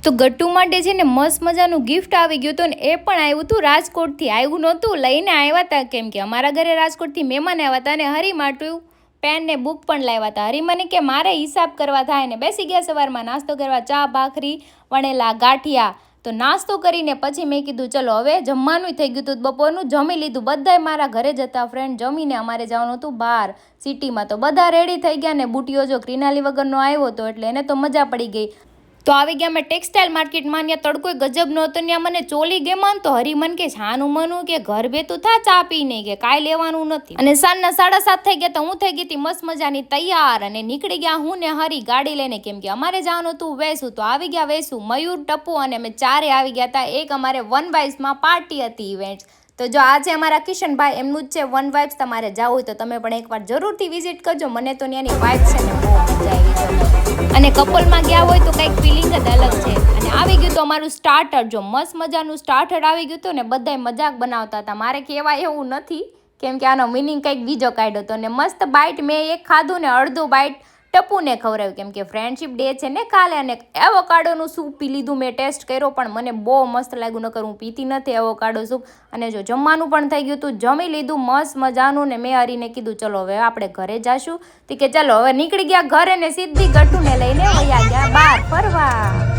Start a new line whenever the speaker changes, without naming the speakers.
તો ગટ્ટુ માટે છે ને મસ્ત મજાનું ગિફ્ટ આવી ગયું હતું ને એ પણ આવ્યું હતું રાજકોટથી. આવ્યું નહોતું, લઈને આવ્યા હતા, કેમ કે અમારા ઘરે રાજકોટથી મહેમાન આવ્યા હતા અને હરી માટું પેન ને બુક પણ લાવ્યા હતા. હરી મને કે મારે હિસાબ કરવા થાય ને બેસી ગયા સવારમાં નાસ્તો કરવા, ચા ભાખરી વણેલા ગાંઠિયા. તો નાસ્તો કરીને પછી મેં કીધું ચલો હવે જમવાનું થઈ ગયું હતું, બપોરનું જમી લીધું. બધાય મારા ઘરે જતા ફ્રેન્ડ જમીને અમારે જવાનું હતું બહાર સિટીમાં. તો બધા રેડી થઈ ગયા ને બુટીઓ જો ક્રિનાલી વગરનો આવ્યો હતો એટલે એને તો મજા પડી ગઈ. તો આવી ગયા મેં ટેક્સટાઇલ માર્કેટમાં. ત્યાં તડકો ગજબનો હતો, ત્યાં મને ચોલી ગેમાં. તો હરિમન કે છાનું મનું કે ઘર બેતું થા ચા પીને, કે કાંઈ લેવાનું નથી. અને સાંજના 7:30 થઈ ગયા તો હું થઈ ગઈ હતી મસ્ત મજાની તૈયાર અને નીકળી ગયા હું ને હરી ગાડી લઈને, કેમ કે અમારે જવાનું હતું વેસુ. તો આવી ગયા વેસુ, મયુર, ટપ્પુ અને અમે ચારે આવી ગયા હતા. એક અમારે વન વાઇબ્સમાં પાર્ટી હતી ઇવેન્ટ્સ. તો જો આજે અમારા કિશનભાઈ એમનું જ છે વન વાઇબ્સ. તમારે જવું હોય તો તમે પણ એકવાર જરૂરથી વિઝિટ કરજો. મને તો ત્યાંની વાઇબ્સ છે ને બહુ મજા આવી છે. અને કપલમાં ગયા હોય તો કંઈક ફિલિંગ જ અલગ છે. અને આવી ગયું તો અમારું સ્ટાર્ટર, જો મસ્ત મજાનું સ્ટાર્ટર આવી ગયું હતું ને બધાય મજાક બનાવતા હતા. મારે કહેવાય એવું નથી, કેમ કે આનો મિનિંગ કંઈક બીજો કાઢ્યો હતો. ને મસ્ત બાઇટ મેં એક ખાધું ને અડધું બાઇટ ટપ્પુને ખવડાવ્યું, કેમ કે ફ્રેન્ડશિપ ડે છે ને કાલે. અને એવોકાડોનું સૂપ પી લીધું, મેં ટેસ્ટ કર્યો પણ મને બહુ મસ્ત લાગ્યું. નકર હું પીતી નથી એવોકાડો સૂપ. અને જો જમવાનું પણ થઈ ગયું હતું, જમી લીધું મસ્ત મજાનું. ને મેં હરીને કીધું ચલો હવે આપણે ઘરે જાશું. તો કે ચલો હવે નીકળી ગયા ઘરે ને સીધી ગટ્ટુને લઈને વયા ગયા બહાર ફરવા.